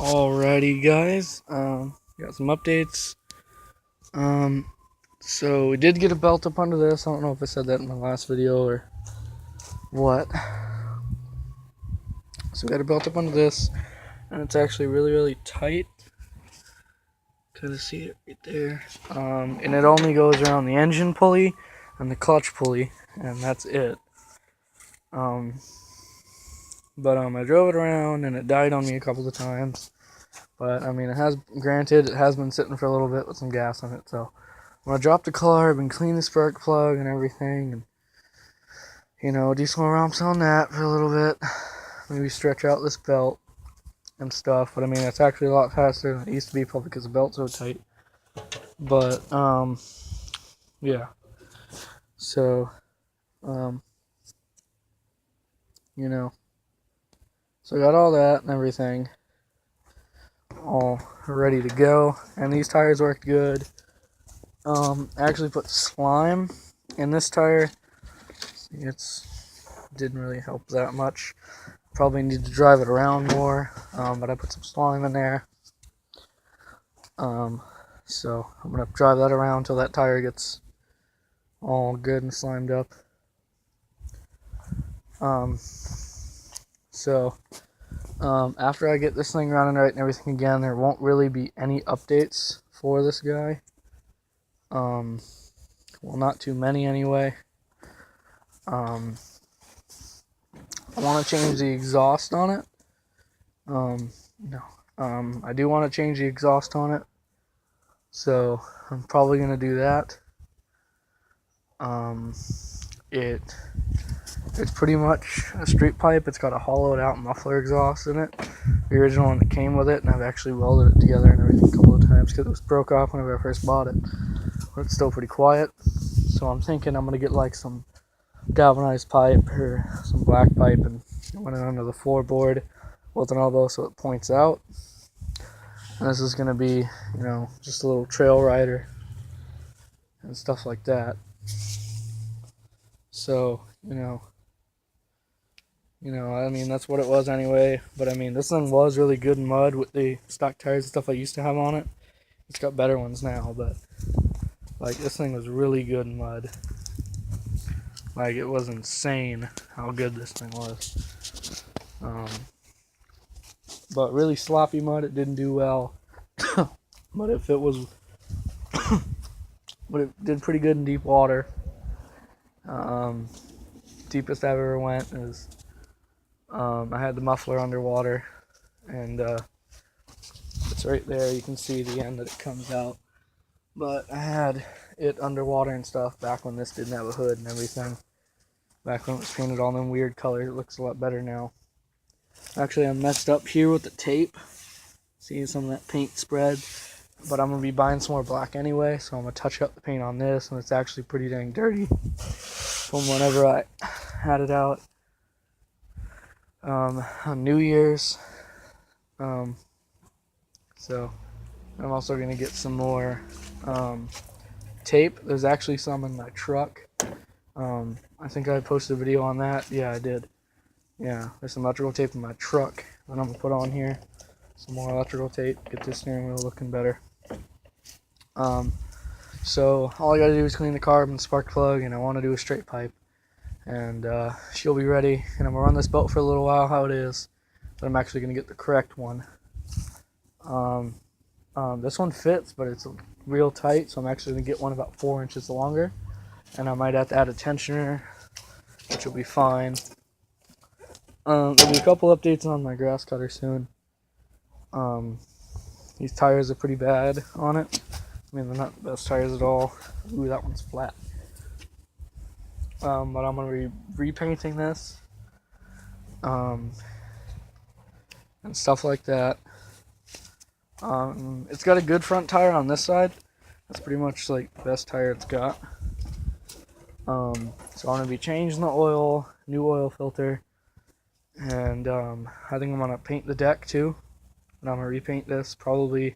Alrighty, guys. Got some updates. Um, so we did get a belt up under this. I don't know if I said that in my last video or what. So we got a belt up under this, and it's actually really, really tight. Kind of see it right there. And it only goes around the engine pulley and the clutch pulley, and that's it. But I drove it around, and it died on me a couple of times. But I mean, it has been sitting for a little bit with some gas in it. So I'm gonna drop the carb and clean the spark plug and everything, and do some romps on that for a little bit. Maybe stretch out this belt and stuff. But I mean, it's actually a lot faster than it used to be, probably because the belt's so tight. But yeah. So you know, so I got all that and everything all ready to go, and these tires worked good. I actually put slime in this tire. It's didn't really help that much. Probably need to drive it around more, but I put some slime in there. So I'm gonna drive that around until that tire gets all good and slimed up. After I get this thing running right and everything again, there won't really be any updates for this guy. Well, not too many anyway. I want to change the exhaust on it. No. I do want to change the exhaust on it, so I'm probably going to do that. It's pretty much a street pipe. It's got a hollowed out muffler exhaust in it. The original one that came with it, and I've actually welded it together and everything a couple of times because it was broke off whenever I first bought it. But it's still pretty quiet. So I'm thinking I'm going to get like some galvanized pipe or some black pipe and run it under the floorboard with an elbow so it points out. And this is going to be, just a little trail rider and stuff like that. So, I mean, that's what it was anyway. But I mean, this thing was really good in mud with the stock tires and stuff I used to have on it. It's got better ones now, but like this thing was really good in mud. Like, it was insane how good this thing was. But really sloppy mud, it didn't do well. But if it was, but it did pretty good in deep water. Deepest I've ever went is, I had the muffler underwater, and it's right there. You can see the end that it comes out. But I had it underwater and stuff back when this didn't have a hood and everything. Back when it was painted all them weird colors. It looks a lot better now. Actually, I messed up here with the tape. See some of that paint spread. But I'm going to be buying some more black anyway, so I'm going to touch up the paint on this, and it's actually pretty dang dirty from whenever I had it out on New Year's. So I'm also going to get some more tape. There's actually some in my truck. I think I posted a video on that. Yeah, I did. Yeah, there's some electrical tape in my truck that I'm going to put on here. Some more electrical tape. Get this steering wheel looking better. So all I got to do is clean the carb and spark plug, and I want to do a straight pipe. And she'll be ready. And I'm going to run this belt for a little while, how it is. But I'm actually going to get the correct one. This one fits, but it's real tight, so I'm actually going to get one about 4 inches longer. And I might have to add a tensioner, which will be fine. There'll be a couple updates on my grass cutter soon. These tires are pretty bad on it. I mean, they're not the best tires at all. Ooh, that one's flat. But I'm going to be repainting this. And stuff like that. It's got a good front tire on this side. That's pretty much like the best tire it's got. So I'm going to be changing the oil, new oil filter, and I think I'm going to paint the deck too. And I'm going to repaint this, probably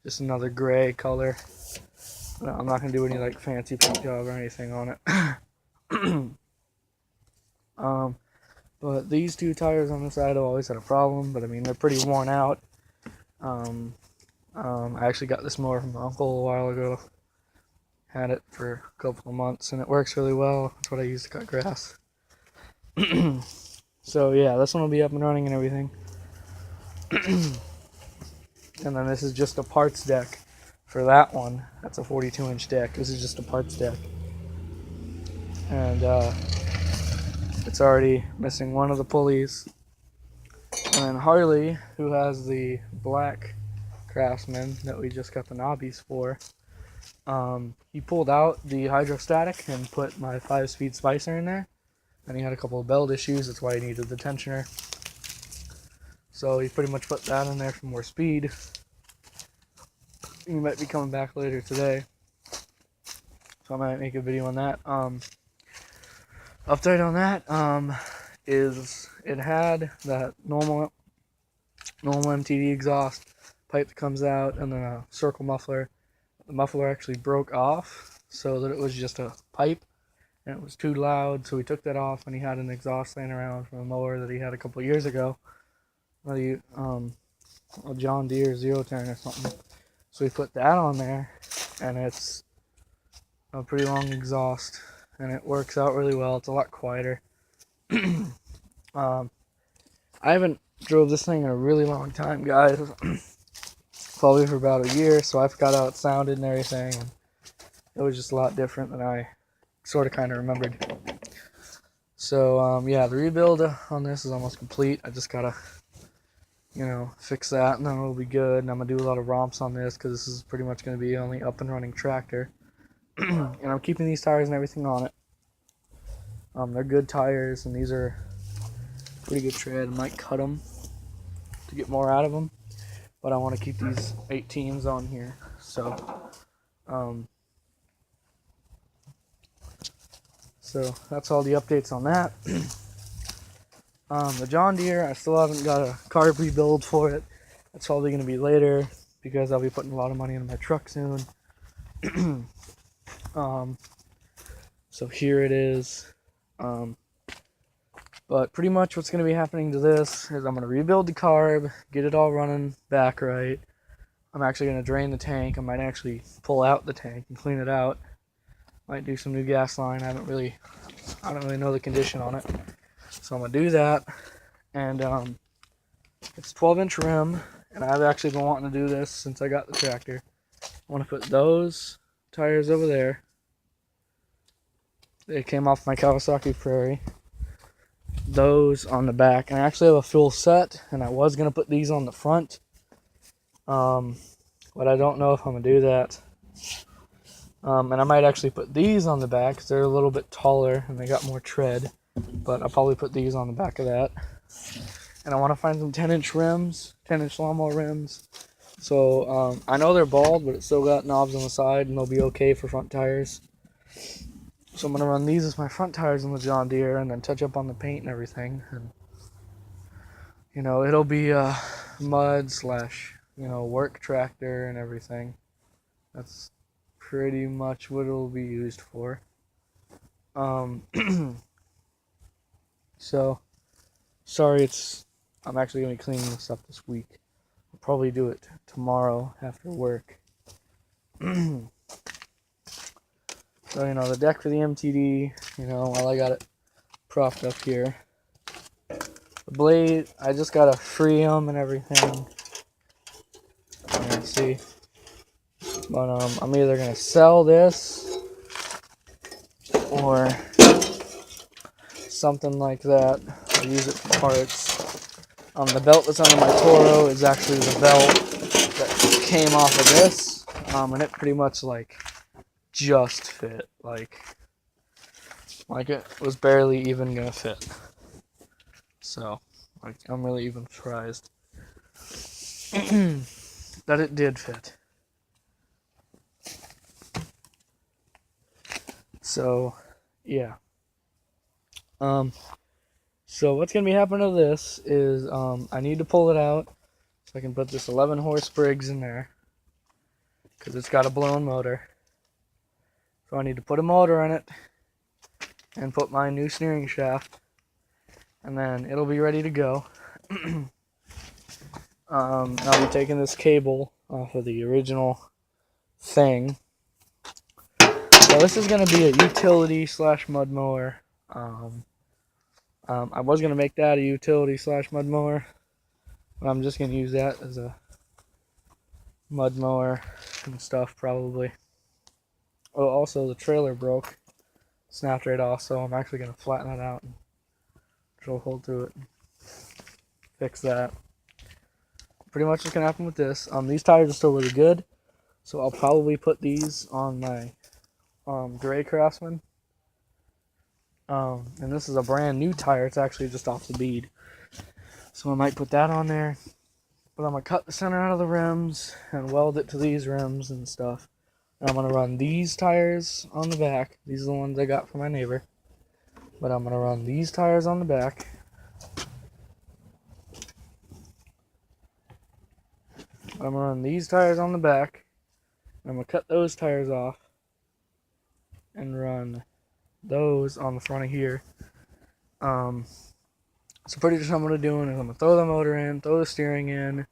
just another gray color. I'm not going to do any like fancy paint job or anything on it. But these two tires on the side have always had a problem, but I mean, they're pretty worn out. I actually got this mower from my uncle a while ago. Had it for a couple of months, and it works really well. That's what I use to cut grass. So yeah, this one will be up and running and everything. And then this is just a parts deck for that one. That's a 42-inch deck. This is just a parts deck. And it's already missing one of the pulleys. And then Harley, who has the black Craftsman that we just got the knobbies for, he pulled out the hydrostatic and put my 5-speed spicer in there. And he had a couple of belt issues, that's why he needed the tensioner. So he pretty much put that in there for more speed. He might be coming back later today, so I might make a video on that. Update on that is it had that normal MTD exhaust pipe that comes out, and then a circle muffler. The muffler actually broke off, so that it was just a pipe, and it was too loud, so we took that off, and he had an exhaust laying around from a mower that he had a couple of years ago. A John Deere 010 or something. So we put that on there, and it's a pretty long exhaust, and it works out really well. It's a lot quieter. I haven't drove this thing in a really long time, guys. Probably for about a year, so I forgot how it sounded and everything. And it was just a lot different than I sort of kind of remembered. So yeah, the rebuild on this is almost complete. I just gotta, fix that, and then it'll be good. And I'm gonna do a lot of romps on this because this is pretty much gonna be the only up and running tractor. And I'm keeping these tires and everything on it. They're good tires, and these are pretty good tread. I might cut them to get more out of them, but I want to keep these 18s on here. So that's all the updates on that. The John Deere, I still haven't got a carb rebuild for it. That's probably going to be later because I'll be putting a lot of money into my truck soon. So here it is. But pretty much what's going to be happening to this is I'm going to rebuild the carb, get it all running back right. I'm actually going to drain the tank. I might actually pull out the tank and clean it out. Might do some new gas line. I don't really know the condition on it. So I'm going to do that. And it's 12-inch rim, and I've actually been wanting to do this since I got the tractor. I want to put those tires over there. They came off my Kawasaki Prairie. Those on the back, and I actually have a full set, and I was going to put these on the front. But I don't know if I'm going to do that. And I might actually put these on the back because they're a little bit taller and they got more tread. But I'll probably put these on the back of that. And I want to find some 10-inch rims, 10-inch lawnmower rims. So I know they're bald, but it's still got knobs on the side, and they'll be okay for front tires. So I'm going to run these as my front tires on the John Deere and then touch up on the paint and everything. And, it'll be a mud / work tractor and everything. That's pretty much what it'll be used for. So, sorry, I'm actually going to be cleaning this up this week. I'll probably do it tomorrow after work. So, the deck for the MTD, while I got it propped up here. The blade, I just got to free them and everything. Let's see. But I'm either going to sell this or something like that. I'll use it for parts. The belt that's under my Toro is actually the belt that came off of this. And it pretty much just fit. Like it was barely even gonna fit. So I'm really even surprised that it did fit. So yeah. So what's gonna be happening to this is I need to pull it out so I can put this 11 horse Briggs in there because it's got a blown motor. So I need to put a motor in it and put my new steering shaft, and then it'll be ready to go. I'll be taking this cable off of the original thing. So this is going to be a utility slash mud mower. I was going to make that a utility slash mud mower, but I'm just going to use that as a mud mower and stuff probably. Oh, also the trailer broke, snapped right off, so I'm actually going to flatten it out and drill a hole through it and fix that. Pretty much what's going to happen with this. These tires are still really good, so I'll probably put these on my Gray Craftsman. And this is a brand new tire. It's actually just off the bead, so I might put that on there. But I'm going to cut the center out of the rims and weld it to these rims and stuff. And I'm going to run these tires on the back. These are the ones I got from my neighbor. But I'm going to run these tires on the back. I'm going to run these tires on the back. I'm going to cut those tires off and run those on the front of here. So pretty much what I'm going to do is I'm going to throw the motor in, throw the steering in.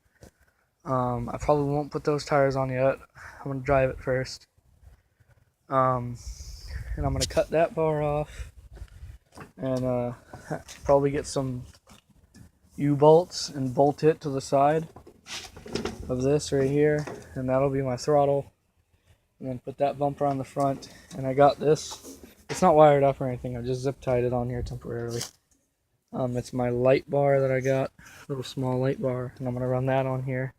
I probably won't put those tires on yet. I'm going to drive it first. And I'm going to cut that bar off and probably get some U-bolts and bolt it to the side of this right here. And that'll be my throttle. And then put that bumper on the front. And I got this. It's not wired up or anything. I just zip tied it on here temporarily. It's my light bar that I got, little small light bar, and I'm gonna run that on here.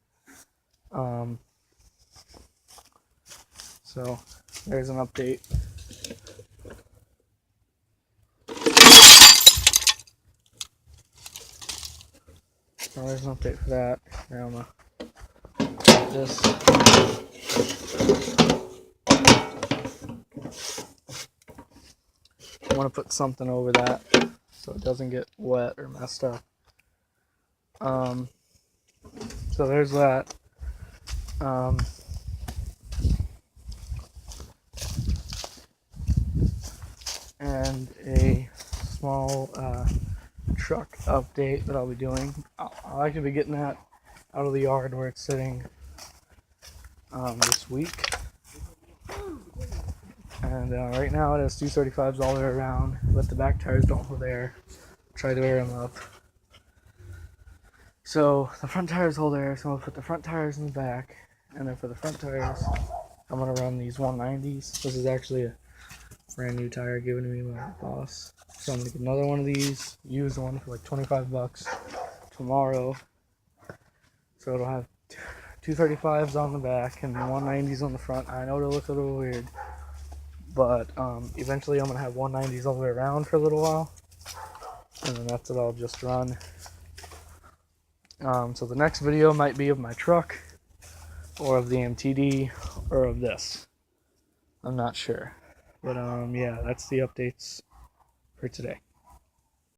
So there's an update. So there's an update for that. Now I'm gonna put this. I want to put something over that so it doesn't get wet or messed up. So there's that. And a small truck update that I'll be doing. I'll actually be getting that out of the yard where it's sitting this week. And right now it has 235s all the way around, but the back tires don't go there. Try to air them up. So the front tires hold air, so I'll put the front tires in the back. And then for the front tires, I'm going to run these 190s. This is actually a brand new tire given to me by my boss. So I'm going to get another one of these, used one for like 25 bucks tomorrow. So it'll have 235s on the back and 190s on the front. I know it'll look a little weird, but eventually I'm going to have 190s all the way around for a little while. And then that's what I'll just run. So the next video might be of my truck, or of the MTD, or of this. I'm not sure. But yeah, that's the updates for today.